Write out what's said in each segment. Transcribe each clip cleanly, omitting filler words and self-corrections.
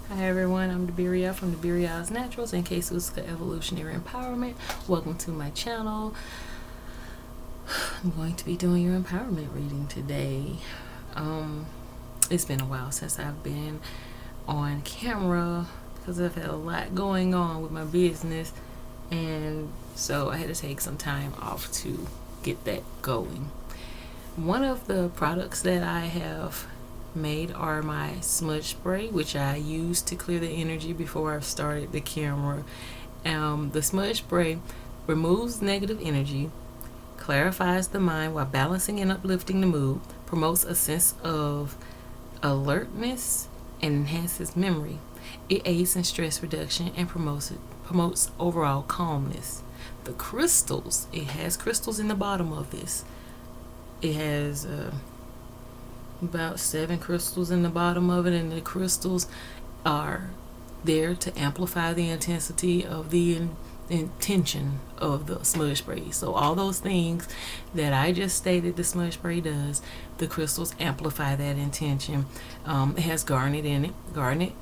Hi everyone, I'm Deberia from Deberia's Naturals and K-Suska Evolutionary Empowerment. Welcome to my channel. I'm going to be doing your empowerment reading today. It's been a while since I've been on camera because I've had a lot going on with my business, and so I had to take some time off to get that going. One of the products that I have made are my smudge spray, which I use to clear the energy before I've started the camera. The smudge spray removes negative energy, clarifies the mind while balancing and uplifting the mood, promotes a sense of alertness, and enhances memory. It aids in stress reduction and promotes overall calmness. The crystals, it has crystals in the bottom of this. It has about 7 crystals in the bottom of it, and the crystals are there to amplify the intensity of the intention of the smudge spray. So all those things that I just stated the smudge spray does, the crystals amplify that intention. It has garnet in it. Garnet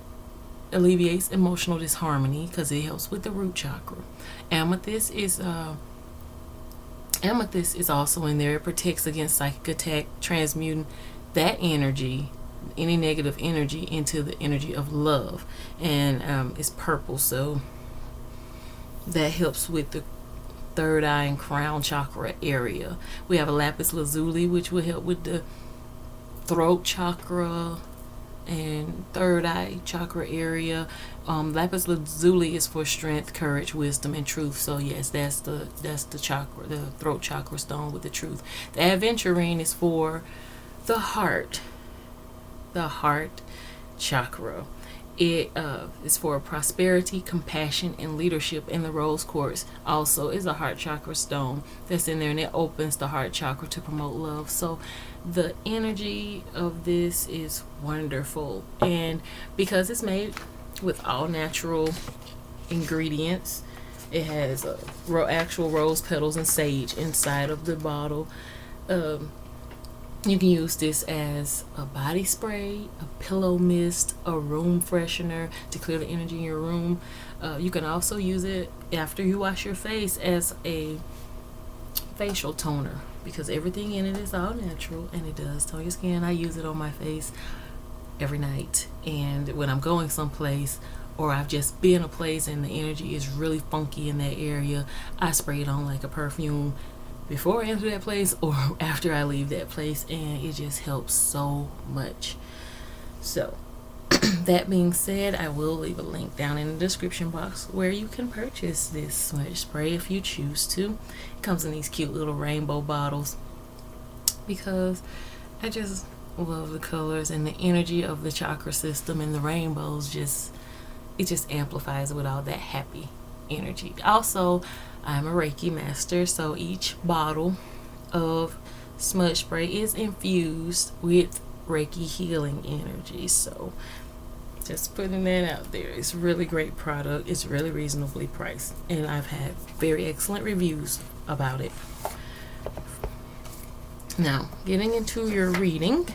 alleviates emotional disharmony because it helps with the root chakra. Amethyst is also in there. It protects against psychic attack, transmuting that energy, any negative energy, into the energy of love. And it's purple, so that helps with the third eye and crown chakra area. We have a lapis lazuli, which will help with the throat chakra and third eye chakra area. Lapis lazuli is for strength, courage, wisdom, and truth. So yes, that's the chakra, the throat chakra stone with the truth. The aventurine is for the heart chakra. It is for prosperity, compassion, and leadership. And the rose quartz also is a heart chakra stone that's in there, and it opens the heart chakra to promote love. So the energy of this is wonderful, and because it's made with all natural ingredients, it has actual rose petals and sage inside of the bottle. You can use this as a body spray, a pillow mist, a room freshener to clear the energy in your room. You can also use it after you wash your face as a facial toner, because everything in it is all natural and it does tone your skin. I use it on my face every night, and when I'm going someplace or I've just been a place and the energy is really funky in that area, I spray it on like a perfume before I enter that place or after I leave that place, and it just helps so much. So that being said, I will leave a link down in the description box where you can purchase this smudge spray if you choose to. It comes in these cute little rainbow bottles because I just love the colors and the energy of the chakra system, and the rainbows it just amplifies with all that happy energy. Also, I'm a Reiki master, so each bottle of smudge spray is infused with Reiki healing energy. So just putting that out there. It's a really great product. It's really reasonably priced, and I've had very excellent reviews about it. Now, getting into your reading,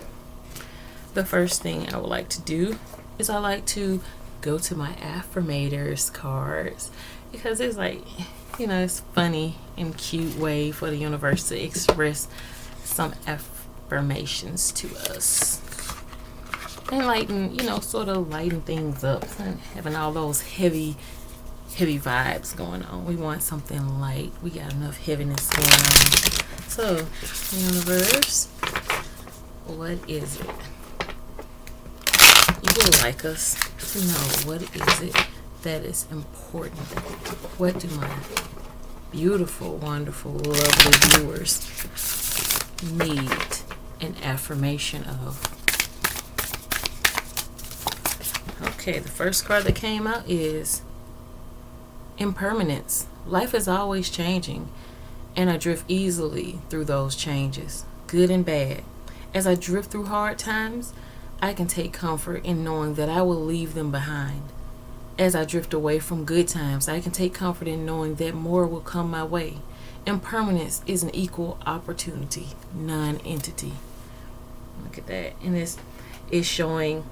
the first thing I would like to do is I like to go to my affirmators cards, because it's like, it's funny and cute way for the universe to express some affirmations to us and sort of lighten things up and having all those heavy vibes going on. We want something light. We got enough heaviness going on. So, universe, what is it you would like us to know? What is it that is important? What do my beautiful, wonderful, lovely viewers need an affirmation of? Okay, the first card that came out is Impermanence. Life is always changing, and I drift easily through those changes, good and bad. As I drift through hard times, I can take comfort in knowing that I will leave them behind. As I drift away from good times, I can take comfort in knowing that more will come my way. Impermanence is an equal opportunity, non-entity. Look at that. And it's showing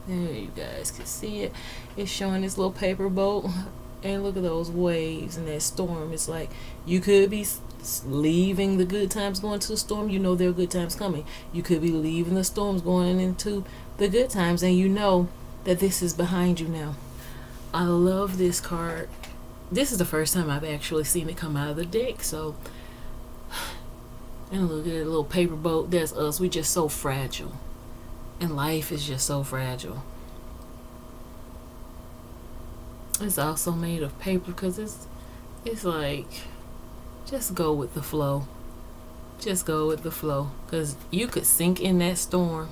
There you guys can see it. It's showing this little paper boat. And look at those waves and that storm. It's like you could be leaving the good times going to the storm. You know there are good times coming. You could be leaving the storms going into the good times. And you know that this is behind you now. I love this card. This is the first time I've actually seen it come out of the deck. So, and look at that little paper boat. That's us. We just so fragile. And life is just so fragile. It's also made of paper because it's like, just go with the flow. Just go with the flow. Because you could sink in that storm.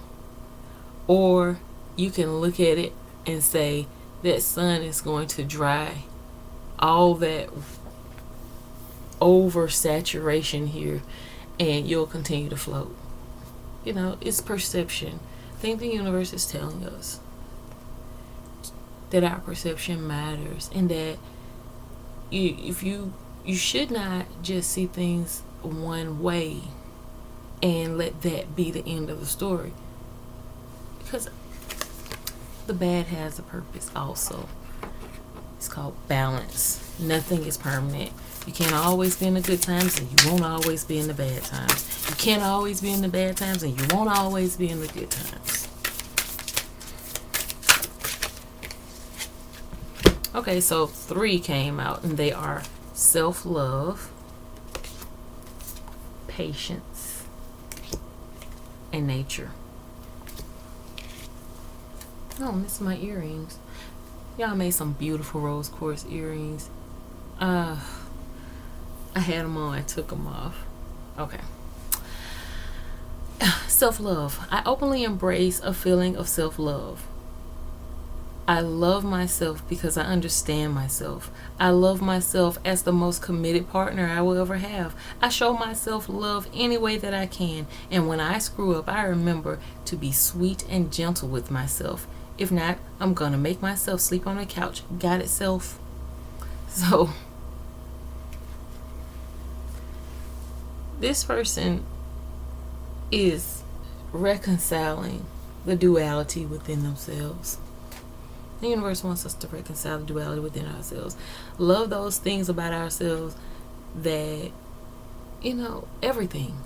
Or you can look at it and say that sun is going to dry all that oversaturation here. And you'll continue to float. You know, it's perception. I think the universe is telling us that our perception matters, and that you should not just see things one way and let that be the end of the story, because the bad has a purpose also. It's called balance. Nothing is permanent. You can't always be in the good times, and you won't always be in the bad times. You can't always be in the bad times, and you won't always be in the good times. Okay, so 3 came out, and they are self-love, patience, and nature. Oh, I'm missing my earrings. Y'all made some beautiful rose quartz earrings. I had them on, I took them off. Okay. Self-love. I openly embrace a feeling of self-love. I love myself because I understand myself. I love myself as the most committed partner I will ever have. I show myself love any way that I can. And when I screw up, I remember to be sweet and gentle with myself. If not, I'm going to make myself sleep on the couch. Got it, self? So, this person is reconciling the duality within themselves. The universe wants us to reconcile the duality within ourselves. Love those things about ourselves that, you know, everything.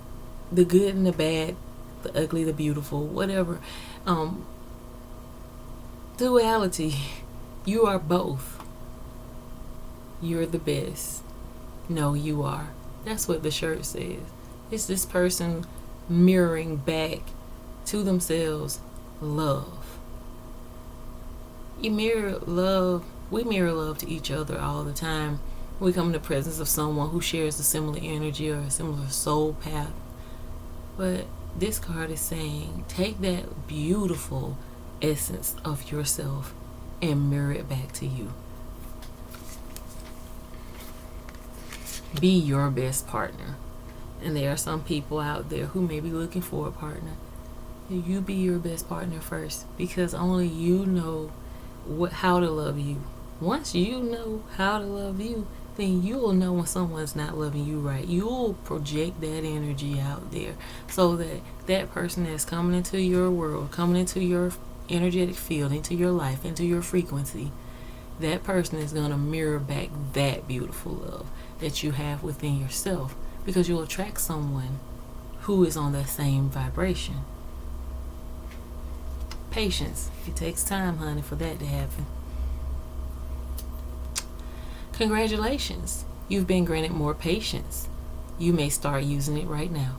The good and the bad, the ugly, the beautiful, whatever. Duality. You are both. You're the best. No, you are. That's what the shirt says. It's this person mirroring back to themselves love. We mirror love to each other all the time. We come in the presence of someone who shares a similar energy or a similar soul path. But this card is saying, take that beautiful essence of yourself and mirror it back to you. Be your best partner. And there are some people out there who may be looking for a partner. You be your best partner first, because only you know how to love you. Once you know how to love you, then you'll know when someone's not loving you right. You'll project that energy out there so that that person that's coming into your world, coming into your energetic field, into your life, into your frequency, that person is going to mirror back that beautiful love that you have within yourself, because you'll attract someone who is on that same vibration. Patience. It takes time, honey, for that to happen. Congratulations. You've been granted more patience. You may start using it right now.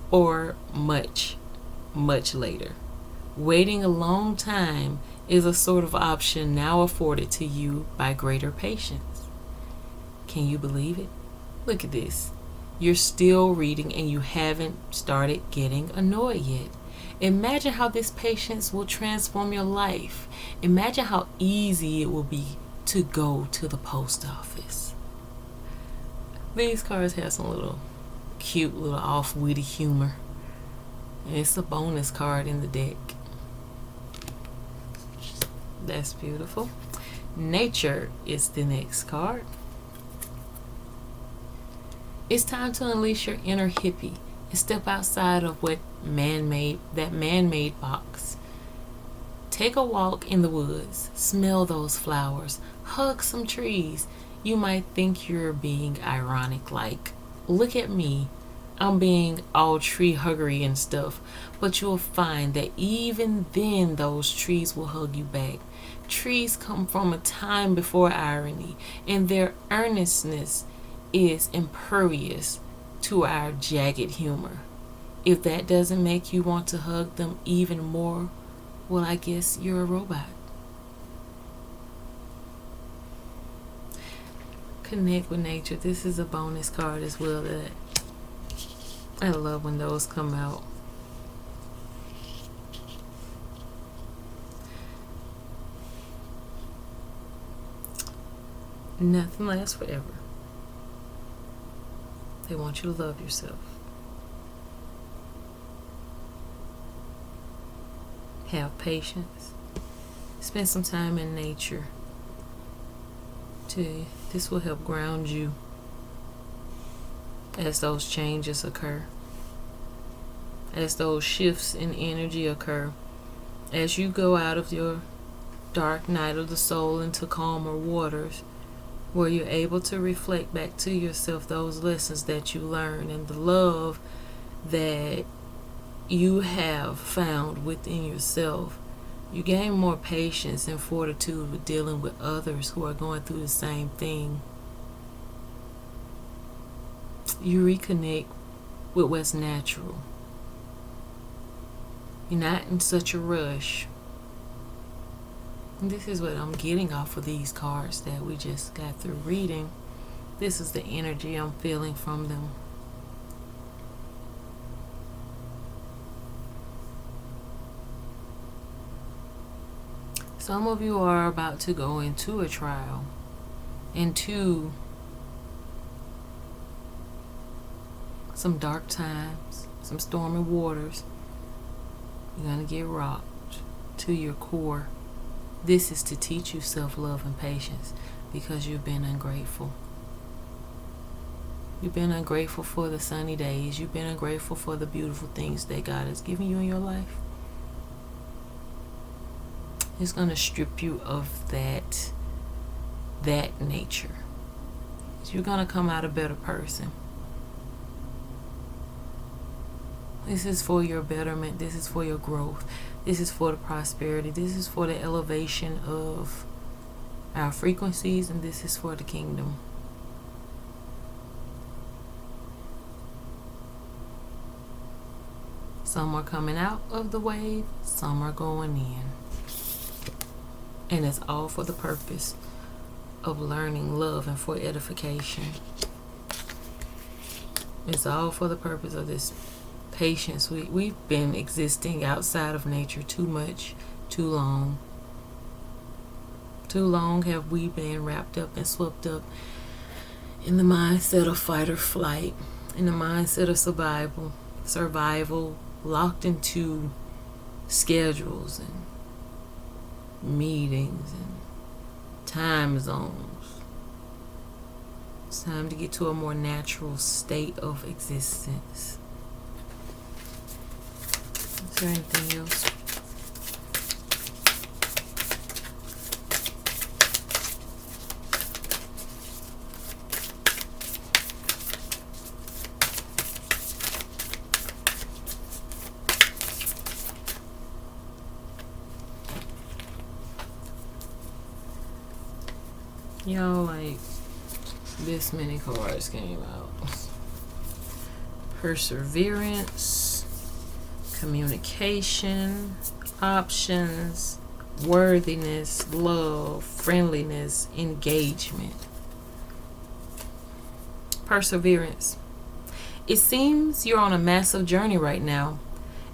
Or much, much later. Waiting a long time is a sort of option now afforded to you by greater patience. Can you believe it? Look at this. You're still reading and you haven't started getting annoyed yet. Imagine how this patience will transform your life. Imagine how easy it will be to go to the post office. These cards have some little cute little off-witty humor. And it's a bonus card in the deck. That's beautiful. Nature is the next card. It's time to unleash your inner hippie and step outside of what man-made box. Take a walk in the woods, smell those flowers, hug some trees. You might think you're being ironic, like, look at me, I'm being all tree huggery and stuff. But you'll find that even then those trees will hug you back. Trees come from a time before irony, and their earnestness is impervious to our jagged humor. If that doesn't make you want to hug them even more, well, I guess you're a robot. Connect with nature. This is a bonus card as well that I love when those come out. Nothing lasts forever. They want you to love yourself. Have patience. Spend some time in nature. This will help ground you as those changes occur, as those shifts in energy occur, as you go out of your dark night of the soul into calmer waters, where you're able to reflect back to yourself those lessons that you learned and the love that you have found within yourself. You gain more patience and fortitude with dealing with others who are going through the same thing. You reconnect with what's natural. You're not in such a rush. And this is what I'm getting off of these cards that we just got through reading. This is the energy I'm feeling from them. Some of you are about to go into a trial, into some dark times, some stormy waters. You're going to get rocked to your core. This is to teach you self-love and patience because you've been ungrateful. You've been ungrateful for the sunny days. You've been ungrateful for the beautiful things that God has given you in your life. It's going to strip you of that nature. You're going to come out a better person. This is for your betterment. This is for your growth. This is for the prosperity. This is for the elevation of our frequencies, and this is for the kingdom. Some are coming out of the wave, some are going in. And it's all for the purpose of learning love and for edification. It's all for the purpose of this patience. We've been existing outside of nature too much, too long. Too long have we been wrapped up and swept up in the mindset of fight or flight, in the mindset of survival, locked into schedules and meetings and time zones. It's time to get to a more natural state of existence. Is there anything else? Y'all, like, this many cards came out. Perseverance, communication, options, worthiness, love, friendliness, engagement. Perseverance. It seems you're on a massive journey right now,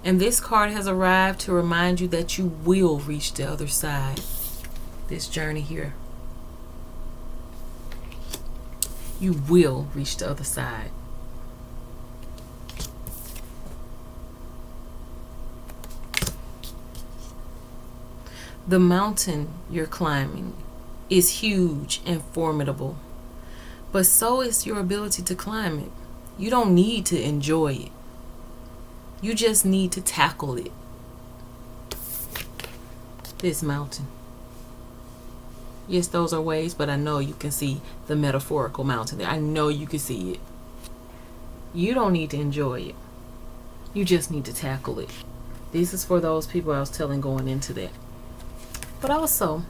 and this card has arrived to remind you that you will reach the other side. This journey here. You will reach the other side. The mountain you're climbing is huge and formidable, but so is your ability to climb it. You don't need to enjoy it. You just need to tackle it. this mountain. Yes, those are waves, but I know you can see the metaphorical mountain there. I know you can see it. You don't need to enjoy it. You just need to tackle it. This is for those people I was telling going into that. But also,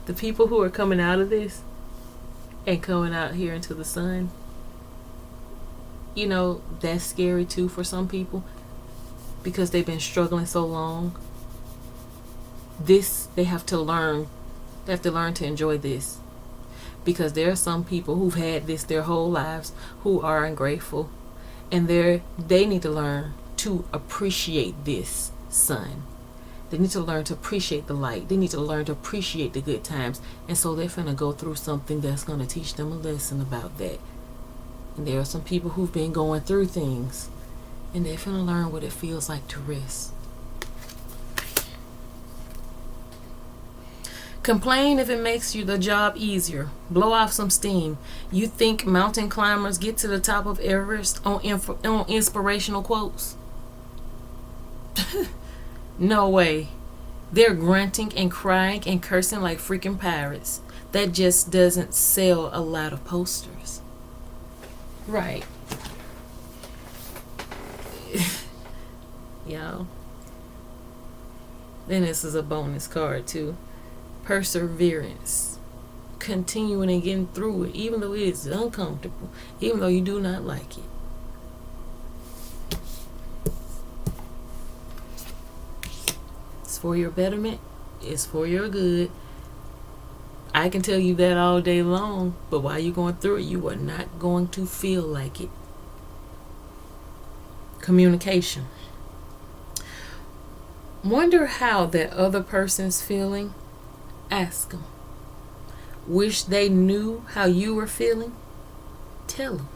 the people who are coming out of this and coming out here into the sun, you know, that's scary too for some people because they've been struggling so long. They have to learn to enjoy this, because there are some people who've had this their whole lives who are ungrateful, and they need to learn to appreciate this sun. They need to learn to appreciate the light. They need to learn to appreciate the good times, and so they're finna go through something that's gonna teach them a lesson about that. And there are some people who've been going through things, and they're finna learn what it feels like to rest. Complain if it makes you the job easier. Blow off some steam. You think mountain climbers get to the top of Everest on inspirational quotes? No way. They're grunting and crying and cursing like freaking pirates. That just doesn't sell a lot of posters. Right. Y'all. Then this is a bonus card too. Perseverance, continuing and getting through it, even though it is uncomfortable, even though you do not like it. It's for your betterment, it's for your good. I can tell you that all day long, but while you're going through it, you are not going to feel like it. Communication. Wonder how that other person's feeling. Ask them. Wish they knew how you were feeling. Tell them.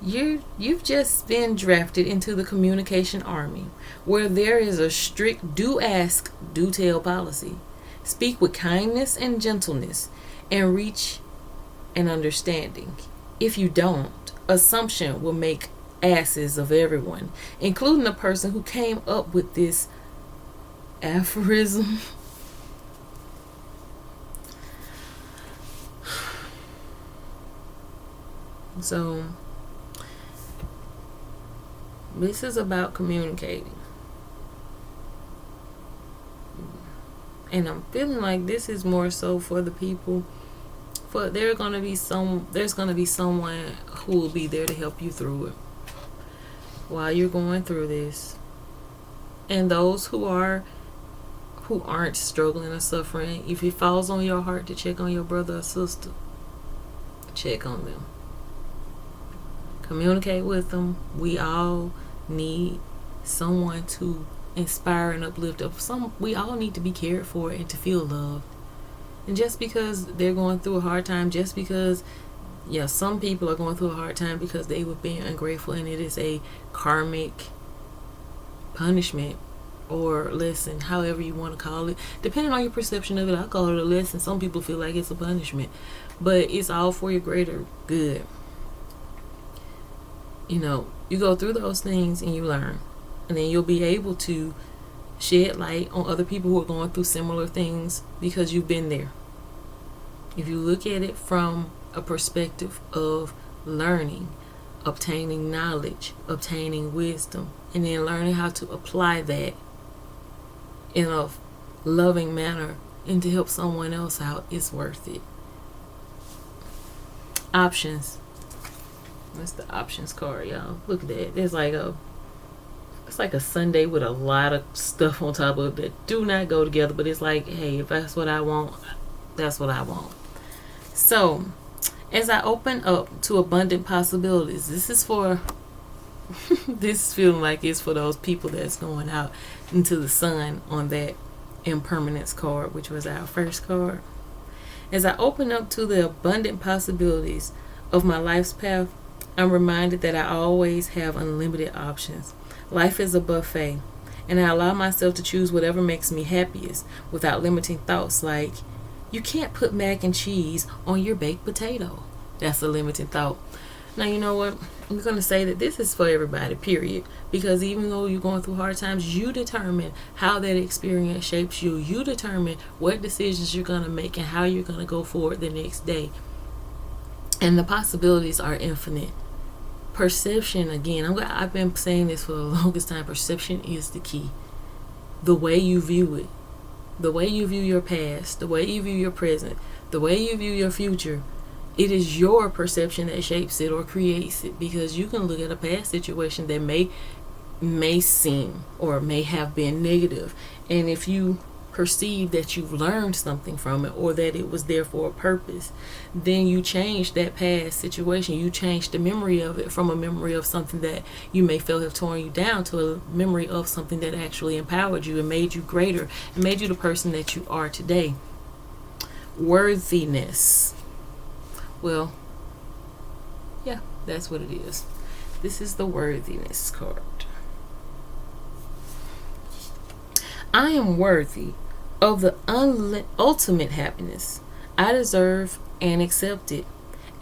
You've just been drafted into the communication army, where there is a strict do ask, do tell policy. Speak with kindness and gentleness and reach an understanding. If you don't, assumption will make asses of everyone, including the person who came up with this aphorism. So, this is about communicating. And I'm feeling like this is more so for the people. There's gonna be someone who will be there to help you through it while you're going through this. And those who aren't struggling or suffering, if it falls on your heart to check on your brother or sister, check on them. Communicate with them. We all need someone to inspire and uplift us. We all need to be cared for and to feel loved. And just because they're going through a hard time, just because, some people are going through a hard time because they were being ungrateful, and it is a karmic punishment or lesson, however you want to call it, depending on your perception of it. I call it a lesson. Some people feel like it's a punishment, but it's all for your greater good. You go through those things and you learn, and then you'll be able to shed light on other people who are going through similar things because you've been there. If you look at it from a perspective of learning, obtaining knowledge, obtaining wisdom, and then learning how to apply that in a loving manner and to help someone else out, it's worth it. Options. That's the options card, y'all. Look at that. It's like a sundae with a lot of stuff on top of it that do not go together, but it's like, hey, if that's what I want, that's what I want. So, as I open up to abundant possibilities, this is feeling like it's for those people that's going out into the sun on that Impermanence card, which was our first card. As I open up to the abundant possibilities of my life's path, I'm reminded that I always have unlimited options. Life is a buffet, and I allow myself to choose whatever makes me happiest without limiting thoughts like, you can't put mac and cheese on your baked potato. That's a limiting thought. Now, you know what? I'm going to say that this is for everybody, period. Because even though you're going through hard times, you determine how that experience shapes you. You determine what decisions you're going to make and how you're going to go forward the next day. And the possibilities are infinite. Perception, again, I've been saying this for the longest time. Perception is the key. The way you view it, the way you view your past, the way you view your present, the way you view your future, it is your perception that shapes it or creates it. Because you can look at a past situation that may seem or may have been negative, and if you perceive that you've learned something from it or that it was there for a purpose, then you change that past situation. You change the memory of it from a memory of something that you may feel have torn you down to a memory of something that actually empowered you and made you greater and made you the person that you are today. Worthiness. Well, yeah, that's what it is. This is the worthiness card. I am worthy of the ultimate happiness. I deserve and accept it.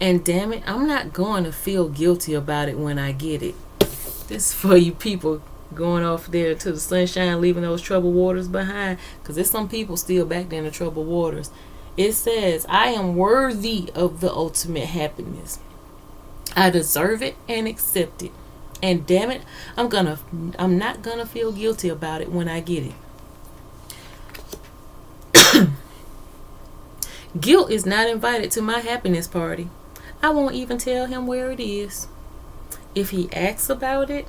And damn it, I'm not going to feel guilty about it when I get it. This is for you people going off there to the sunshine, leaving those troubled waters behind. Because there's some people still back there in the troubled waters. It says, I am worthy of the ultimate happiness. I deserve it and accept it. And damn it, I'm not gonna feel guilty about it when I get it. Guilt is not invited to my happiness party. I won't even tell him where it is. If he asks about it,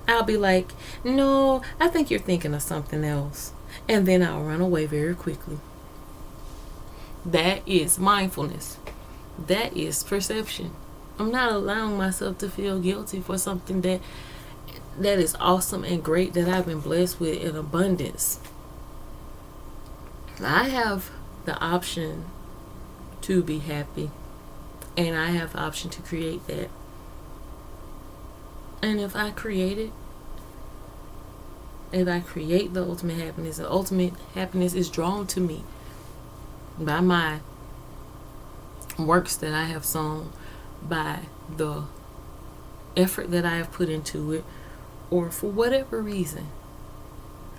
I'll be like, no, I think you're thinking of something else. And then I'll run away very quickly. That is mindfulness. That is perception. I'm not allowing myself to feel guilty for something that is awesome and great that I've been blessed with in abundance. I have the option to be happy, and I have the option to create that. And if I create the ultimate happiness is drawn to me by my works that I have sown, by the effort that I have put into it, or for whatever reason,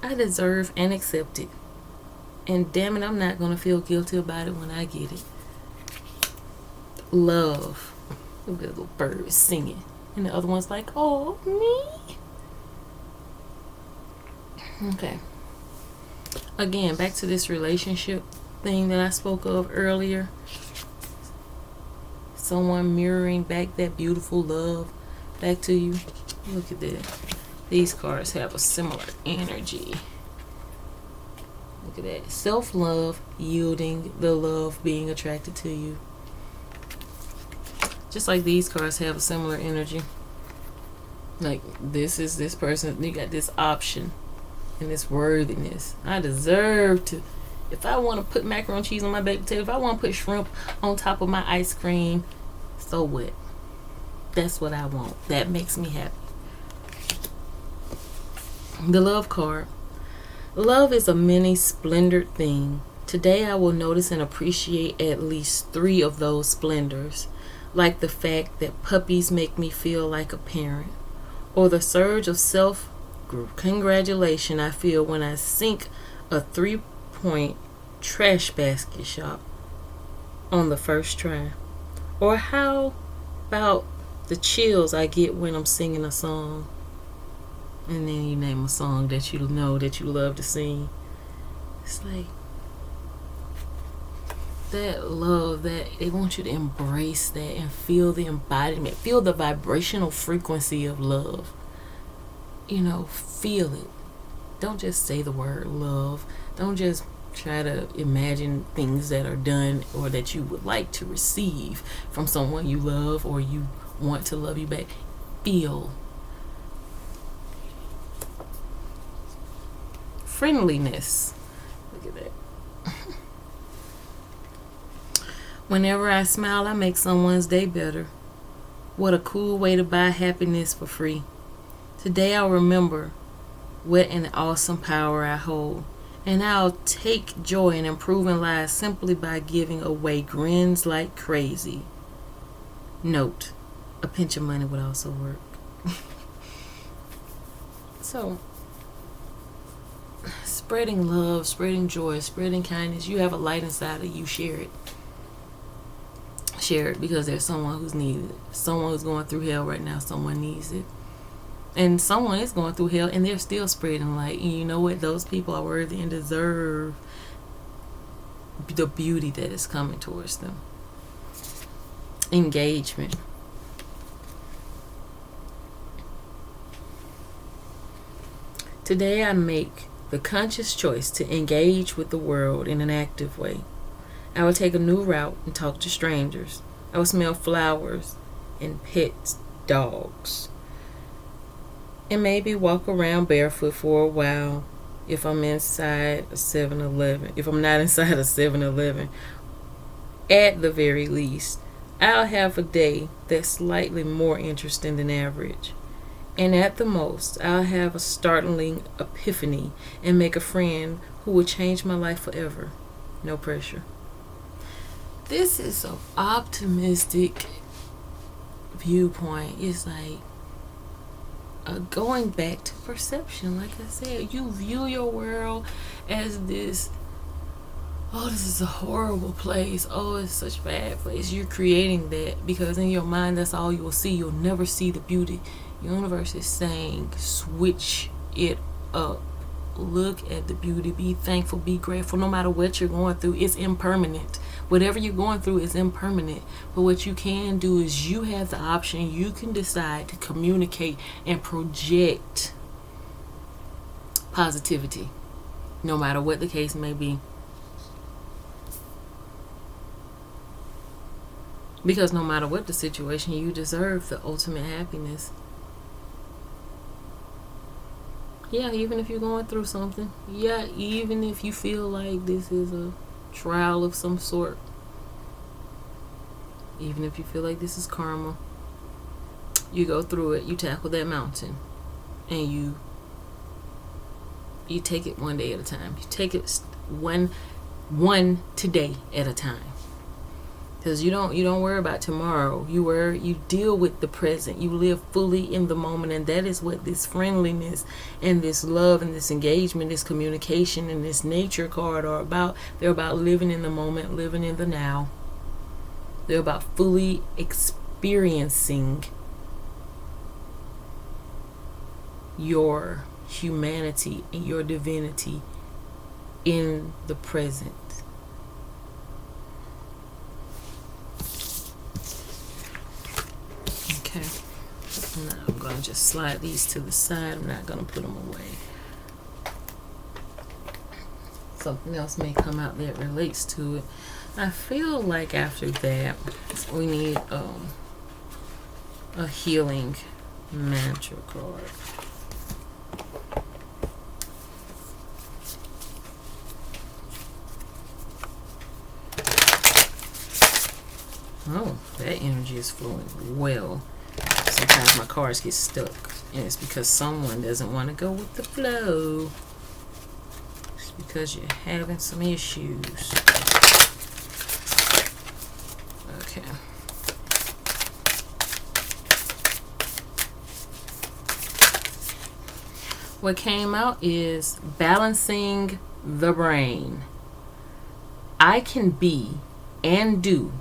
I deserve and accept it. And damn it, I'm not going to feel guilty about it when I get it. Love. Look at the little bird singing. And the other one's like, oh, me? Okay. Again, back to this relationship thing that I spoke of earlier. Someone mirroring back that beautiful love back to you. Look at that. These cards have a similar energy. Look at that. Self-love, yielding, the love being attracted to you. Just like these cards have a similar energy. Like, this is this person. You got this option and this worthiness. I deserve to. If I want to put macaroni and cheese on my baked potato, if I want to put shrimp on top of my ice cream, so what? That's what I want. That makes me happy. The love card. Love is a many splendored thing. Today I will notice and appreciate at least 3 of those splendors, like the fact that puppies make me feel like a parent, or the surge of self-congratulation I feel when I sink a 3-point trash basket shot on the first try, or how about the chills I get when I'm singing a song. And then you name a song that you know that you love to sing. It's like that love, that they want you to embrace that and feel the embodiment, feel the vibrational frequency of love. You know, feel it. Don't just say the word love. Don't just try to imagine things that are done or that you would like to receive from someone you love or you want to love you back. Feel. Friendliness. Look at that. Whenever I smile, I make someone's day better. What a cool way to buy happiness for free. Today I'll remember what an awesome power I hold. And I'll take joy in improving lives simply by giving away grins like crazy. Note, a pinch of money would also work. So, spreading love, spreading joy, spreading kindness. You have a light inside of you, share it. Share it, because there's someone who's needed it. Someone who's going through hell right now. Someone needs it. And someone is going through hell and they're still spreading light. And you know what? Those people are worthy and deserve the beauty that is coming towards them. Engagement. Today I make the conscious choice to engage with the world in an active way. I will take a new route and talk to strangers. I will smell flowers and pet dogs. And maybe walk around barefoot for a while if I'm inside a 7-Eleven. If I'm not inside a 7-Eleven, at the very least, I'll have a day that's slightly more interesting than average. And at the most, I'll have a startling epiphany and make a friend who will change my life forever. No pressure. This is an optimistic viewpoint. It's like going back to perception. Like I said, you view your world as this, oh, this is a horrible place. Oh, it's such a bad place. You're creating that because in your mind, that's all you will see. You'll never see the beauty. The universe is saying, switch it up. Look at the beauty. Be thankful. Be grateful. No matter what you're going through, it's impermanent. Whatever you're going through is impermanent. But what you can do is you have the option. You can decide to communicate and project positivity, no matter what the case may be. Because no matter what the situation, you deserve the ultimate happiness. Yeah, even if you're going through something. Yeah, even if you feel like this is a trial of some sort. Even if you feel like this is karma. You go through it, you tackle that mountain. And you take it one day at a time. You take it one today at a time. Because you don't worry about tomorrow. You deal with the present. You live fully in the moment, and that is what this friendliness and this love and this engagement, this communication and this nature card are about. They're about living in the moment, living in the now. They're about fully experiencing your humanity and your divinity in the present. Okay, now I'm going to just slide these to the side. I'm not going to put them away. Something else may come out that relates to it. I feel like after that, we need a healing mantra card. Oh, that energy is flowing well. Sometimes my cards get stuck, and it's because someone doesn't want to go with the flow. It's because you're having some issues. Okay. What came out is balancing the brain. I can be and do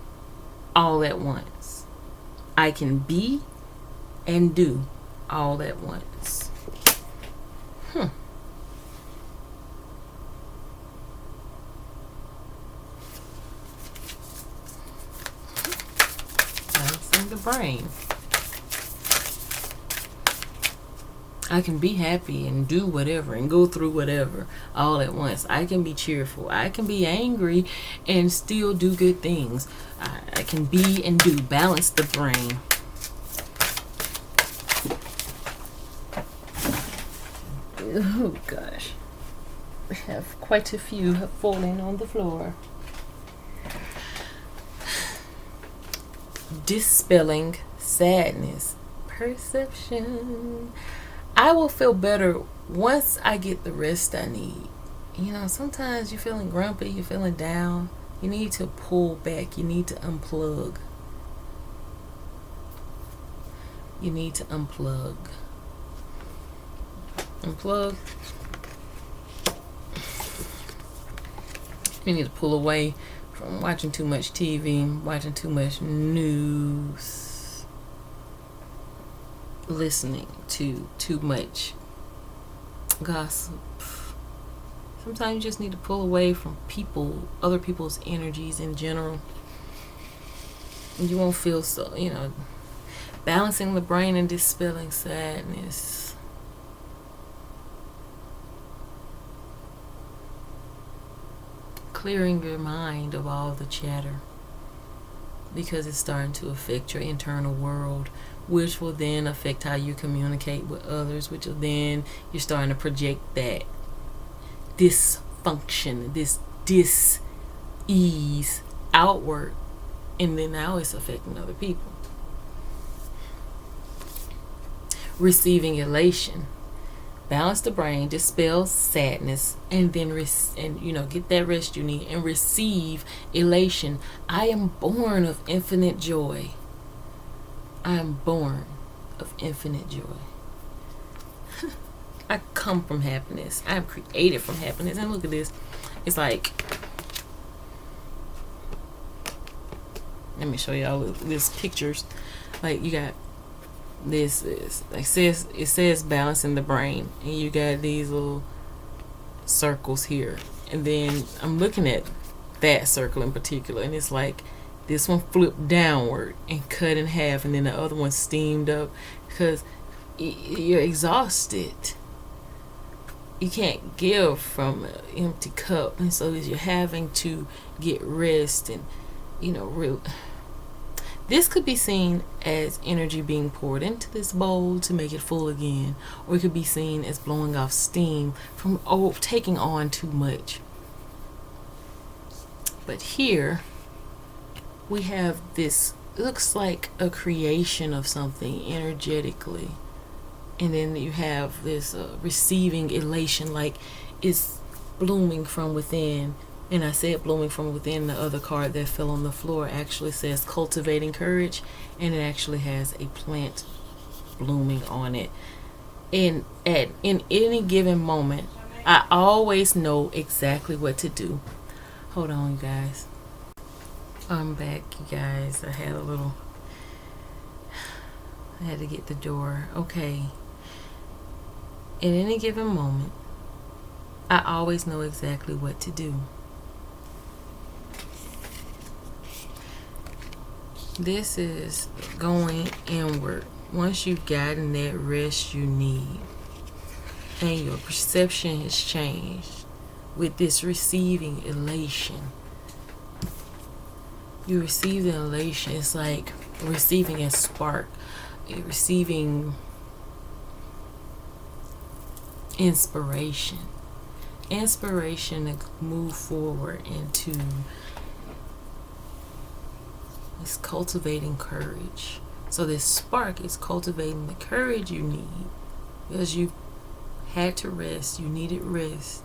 all at once. I can be and do all at once. Balancing the brain. I can be happy and do whatever and go through whatever all at once. I can be cheerful. I can be angry and still do good things. I can be and do. Balance the brain. Oh gosh. I have quite a few falling on the floor. Dispelling sadness. Perception. I will feel better once I get the rest I need. You know, sometimes you're feeling grumpy, you're feeling down. You need to pull back. You need to unplug. You need to unplug. Unplug. You need to pull away from watching too much TV, watching too much news, listening to too much gossip. Sometimes you just need to pull away from people, other people's energies in general. And you won't feel so, balancing the brain and dispelling sadness. Clearing your mind of all the chatter, because it's starting to affect your internal world, which will then affect how you communicate with others, which will then you're starting to project that dysfunction, this dis-ease outward, and then now it's affecting other people. Receiving elation. Balance the brain, dispel sadness, and then get that rest you need and receive elation. I am born of infinite joy. I am born of infinite joy. I come from happiness. I am created from happiness. And look at this. It's like, let me show y'all this pictures. Like, you got this is like it says balancing the brain, and you got these little circles here, and then I'm looking at that circle in particular, and it's like this one flipped downward and cut in half, and then the other one steamed up because you're exhausted. You can't give from an empty cup, and so you're having to get rest and real. This could be seen as energy being poured into this bowl to make it full again, or it could be seen as blowing off steam from taking on too much. But here we have this, looks like a creation of something energetically, and then you have this receiving elation, like it's blooming from within. And I said blooming from within. The other card that fell on the floor actually says cultivating courage, and it actually has a plant blooming on it. In any given moment, I always know exactly what to do. Hold on, you guys. I'm back, you guys. I had to get the door. Okay. In any given moment, I always know exactly what to do. This is going inward. Once you've gotten that rest you need, and your perception has changed with this receiving elation. You receive the elation. It's like receiving a spark. You're receiving inspiration. Inspiration to move forward into it's cultivating courage. So this spark is cultivating the courage you need, because you had to rest. You needed rest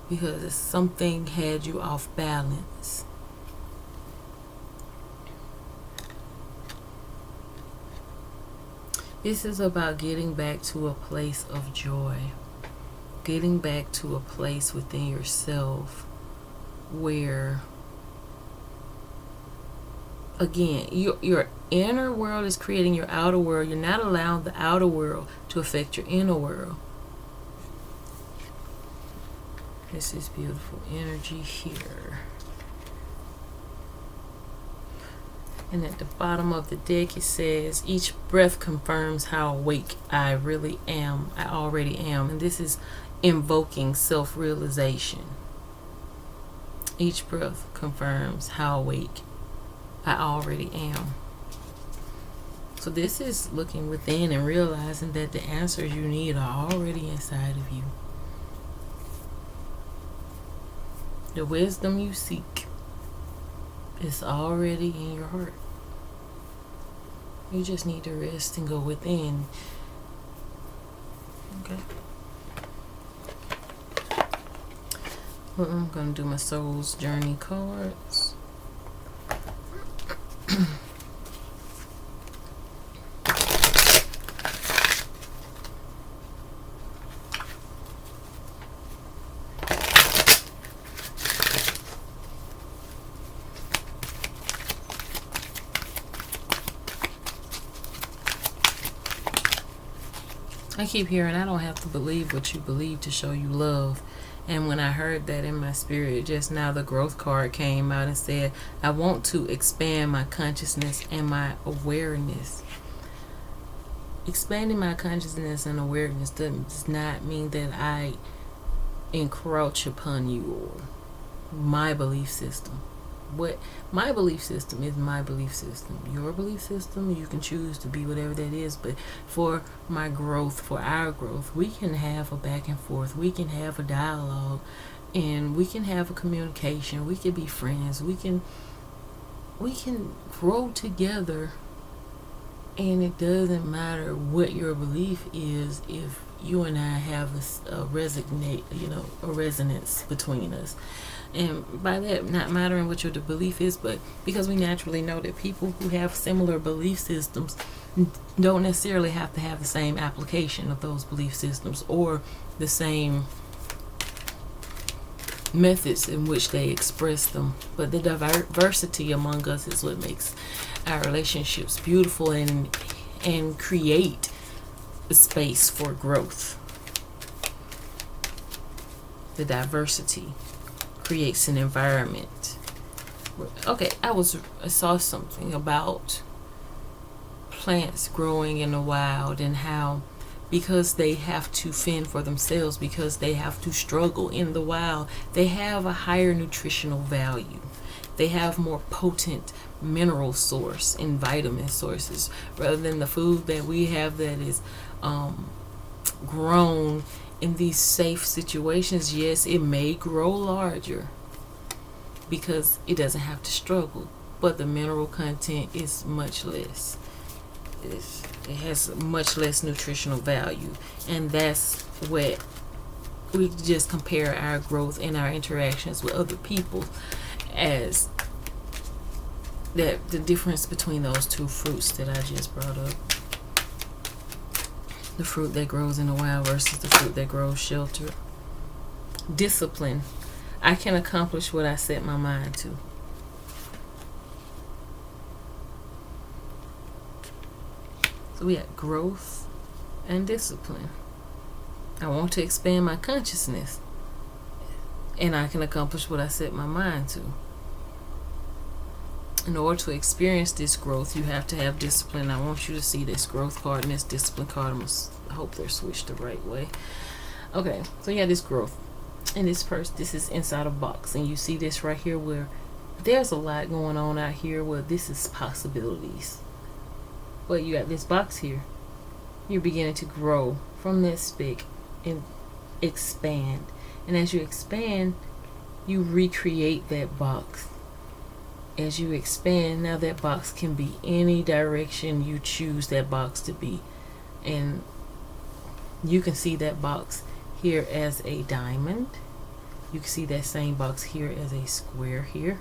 because something had you off balance. This is about getting back to a place of joy, getting back to a place within yourself where, again, your inner world is creating your outer world. You're not allowing the outer world to affect your inner world. This is beautiful energy here. And at the bottom of the deck it says, each breath confirms how awake I really am. I already am. And this is invoking self-realization. Each breath confirms how awake I already am. So this is looking within and realizing that the answers you need are already inside of you. The wisdom you seek is already in your heart. You just need to rest and go within. Okay. Well, I'm going to do my soul's journey cards. I keep hearing, I don't have to believe what you believe to show you love. And when I heard that in my spirit, just now the growth card came out and said, I want to expand my consciousness and my awareness. Expanding my consciousness and awareness does not mean that I encroach upon you or my belief system. What my belief system is, my belief system. Your belief system, you can choose to be whatever that is, but for my growth, for our growth, we can have a back and forth, we can have a dialogue, and we can have a communication, we can be friends, we can grow together. And it doesn't matter what your belief is if you and I have a resonance between us. And by that, not mattering what your belief is, but because we naturally know that people who have similar belief systems don't necessarily have to have the same application of those belief systems or the same methods in which they express them. But the diversity among us is what makes our relationships beautiful and create a space for growth. The diversity creates an environment. Okay, I saw something about plants growing in the wild and how because they have to fend for themselves, because they have to struggle in the wild, they have a higher nutritional value. They have more potent mineral source and vitamin sources rather than the food that we have that is grown in these safe situations. Yes, it may grow larger because it doesn't have to struggle, but the mineral content is much less. It has much less nutritional value, and that's what we just compare our growth and our interactions with other people as that the difference between those two fruits that I just brought up. The fruit that grows in the wild versus the fruit that grows sheltered. Discipline. I can accomplish what I set my mind to. So we have growth and discipline. I want to expand my consciousness, and I can accomplish what I set my mind to. In order to experience this growth, you have to have discipline. I want you to see this growth card and this discipline card. I hope they're switched the right way. Okay, so you have this growth. And this is inside a box. And you see this right here where there's a lot going on out here where this is possibilities. But you got this box here. You're beginning to grow from this speck and expand. And as you expand, you recreate that box. As you expand, now that box can be any direction you choose that box to be. And you can see that box here as a diamond. You can see that same box here as a square here.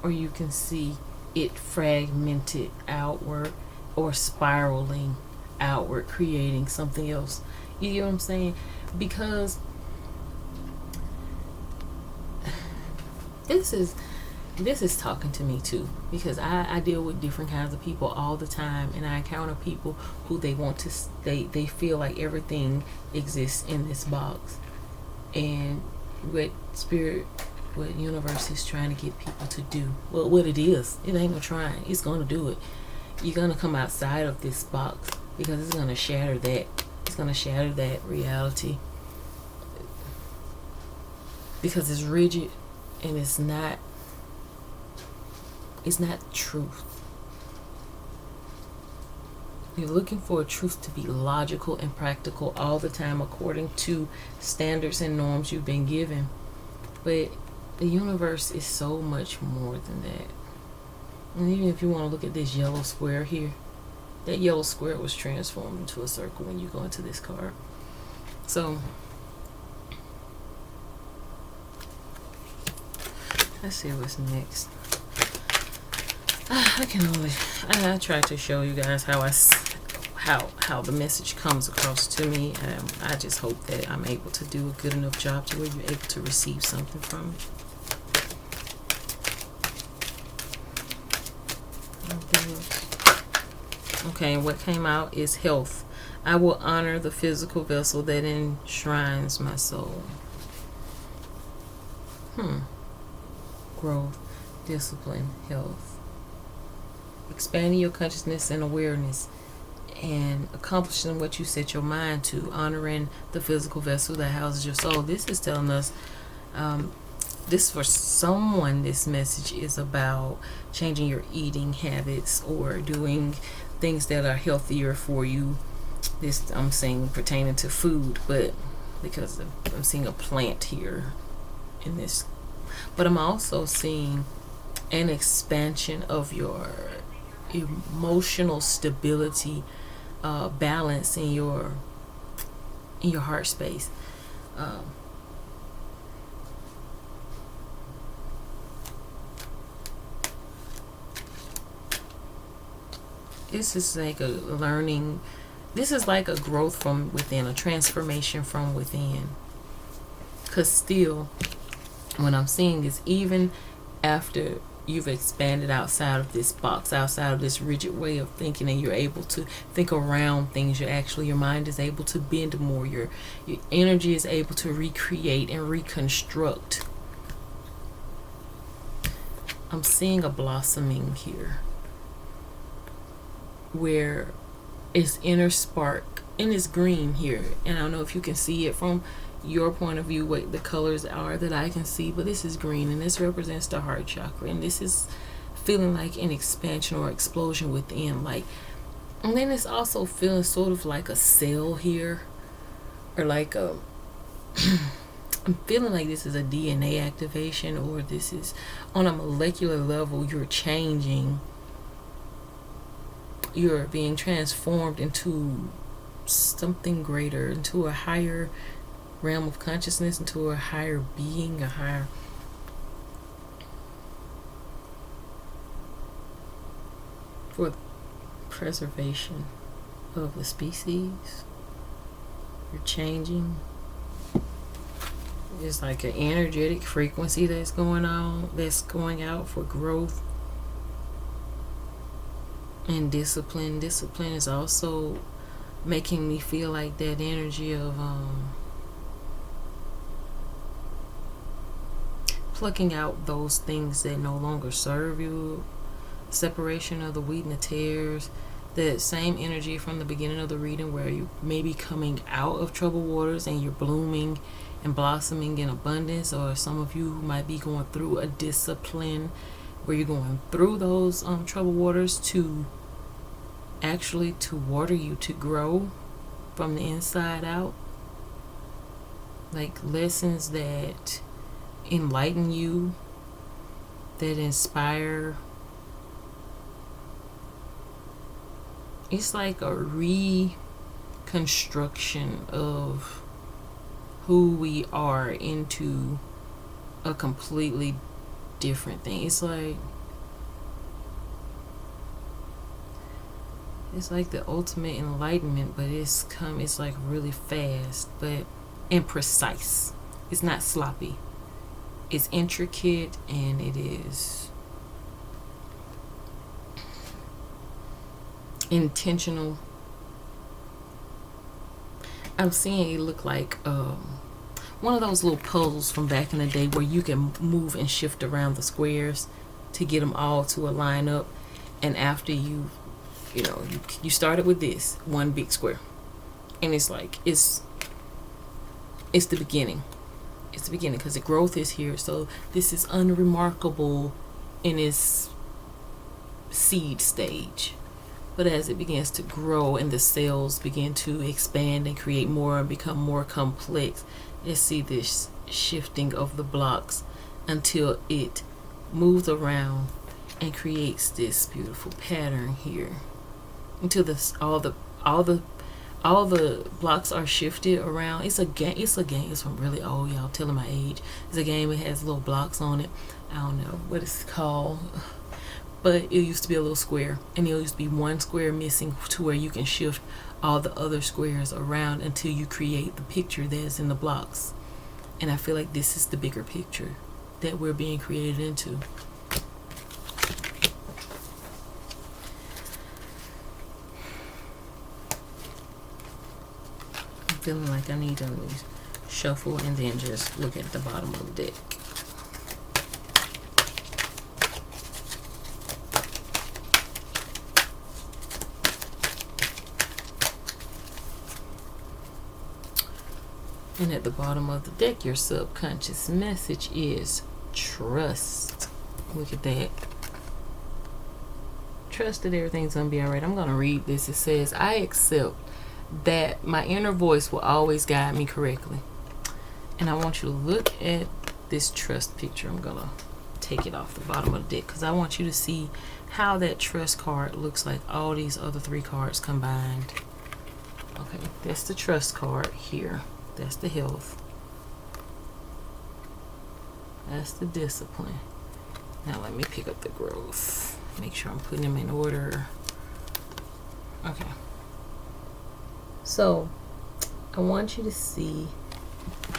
Or you can see it fragmented outward or spiraling outward, creating something else. You get what I'm saying? Because this is talking to me too, because I deal with different kinds of people all the time, and I encounter people who they feel like everything exists in this box, and what universe is trying to get people to do, well, what it is, it ain't no trying, it's going to do it. You're going to come outside of this box because it's going to shatter that reality, because it's rigid and it's not truth. You're looking for a truth to be logical and practical all the time according to standards and norms you've been given. But the universe is so much more than that. And even if you want to look at this yellow square here, that yellow square was transformed into a circle when you go into this card. So let's see what's next. I try to show you guys how the message comes across to me. I just hope that I'm able to do a good enough job to where you're able to receive something from it. Okay, and what came out is health. I will honor the physical vessel that enshrines my soul. Growth, discipline, health. Expanding your consciousness and awareness and accomplishing what you set your mind to. Honoring the physical vessel that houses your soul. This is telling us, this for someone, this message is about changing your eating habits or doing things that are healthier for you. This I'm saying pertaining to food, but because I'm seeing a plant here in this, but I'm also seeing an expansion of your emotional stability, balance in your heart space. This is like a learning. This is like a growth from within, a transformation from within. Because still, what I'm seeing is even after you've expanded outside of this box, outside of this rigid way of thinking, and you're able to think around things, your mind is able to bend more, your energy is able to recreate and reconstruct. I'm seeing a blossoming here where it's inner spark, and it's green here, and I don't know if you can see it from your point of view what the colors are that I can see, but this is green, and this represents the heart chakra, and this is feeling like an expansion or explosion within, like, and then it's also feeling sort of like a cell here, or like a I'm feeling like this is a DNA activation, or this is on a molecular level. You're changing, you're being transformed into something greater, into a higher realm of consciousness, into a higher being, a higher for preservation of the species. You're changing. It's like an energetic frequency that's going on, that's going out for growth and discipline. Discipline is also making me feel like that energy of plucking out those things that no longer serve you, separation of the wheat and the tares. That same energy from the beginning of the reading where you may be coming out of troubled waters and you're blooming and blossoming in abundance, or some of you might be going through a discipline where you're going through those troubled waters to actually to water you to grow from the inside out, like lessons that enlighten you, that inspire. It's like a reconstruction of who we are into a completely different thing. It's like the ultimate enlightenment, but it's like really fast, but and precise. It's not sloppy. It's intricate, and it is intentional. I'm seeing it look like one of those little puzzles from back in the day where you can move and shift around the squares to get them all to align up, and after you started with this one big square, and it's like it's the beginning. It's the beginning because the growth is here. So this is unremarkable in its seed stage, but as it begins to grow and the cells begin to expand and create more and become more complex, let's see this shifting of the blocks until it moves around and creates this beautiful pattern here, until this all the blocks are shifted around. It's a game. It's from really old, y'all, telling my age. It's a game. It has little blocks on it. I don't know what it's called, but it used to be a little square, and there used to be one square missing to where you can shift all the other squares around until you create the picture that's in the blocks. And I feel like this is the bigger picture that we're being created into. feeling like I need to shuffle and then just look at the bottom of the deck. And at the bottom of the deck, your subconscious message is trust. Look at that. Trust that everything's going to be all right. I'm going to read this. It says, I accept that my inner voice will always guide me correctly. And I want you to look at this trust picture. I'm going to take it off the bottom of the deck because I want you to see how that trust card looks like all these other 3 cards combined. Okay, that's the trust card here. That's the health. That's the discipline. Now let me pick up the growth. Make sure I'm putting them in order. Okay. So I want you to see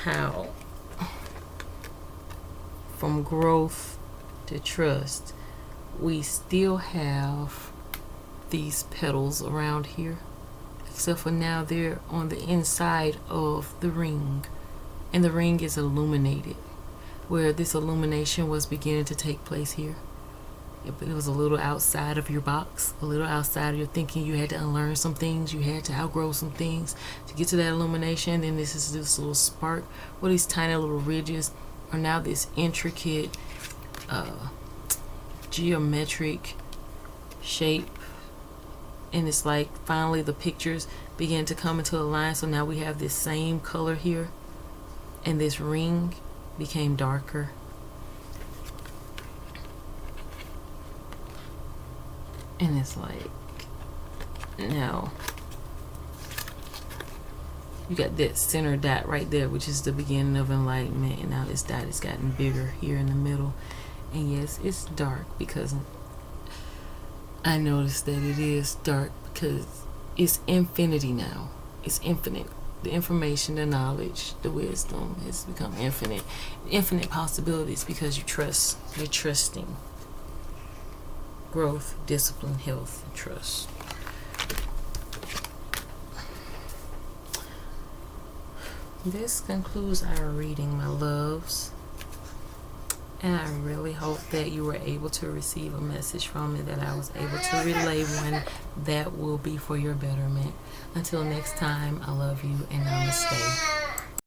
how from growth to trust, we still have these petals around here. Except for now they're on the inside of the ring, and the ring is illuminated, where this illumination was beginning to take place here. It was a little outside of your box, a little outside of your thinking. You had to unlearn some things, you had to outgrow some things to get to that illumination. Then this is this little spark where these tiny little ridges are now this intricate geometric shape. And it's like finally the pictures begin to come into a line. So now we have this same color here, and this ring became darker. And it's like now you got that center dot right there, which is the beginning of enlightenment. And now this dot has gotten bigger here in the middle. And yes, it's dark because I noticed that it is dark because it's infinity now. It's infinite. The information, the knowledge, the wisdom has become infinite. Infinite possibilities because you trust. You're trusting. Growth, discipline, health, and trust. This concludes our reading, my loves. And I really hope that you were able to receive a message from it, that I was able to relay one that will be for your betterment. Until next time, I love you and namaste.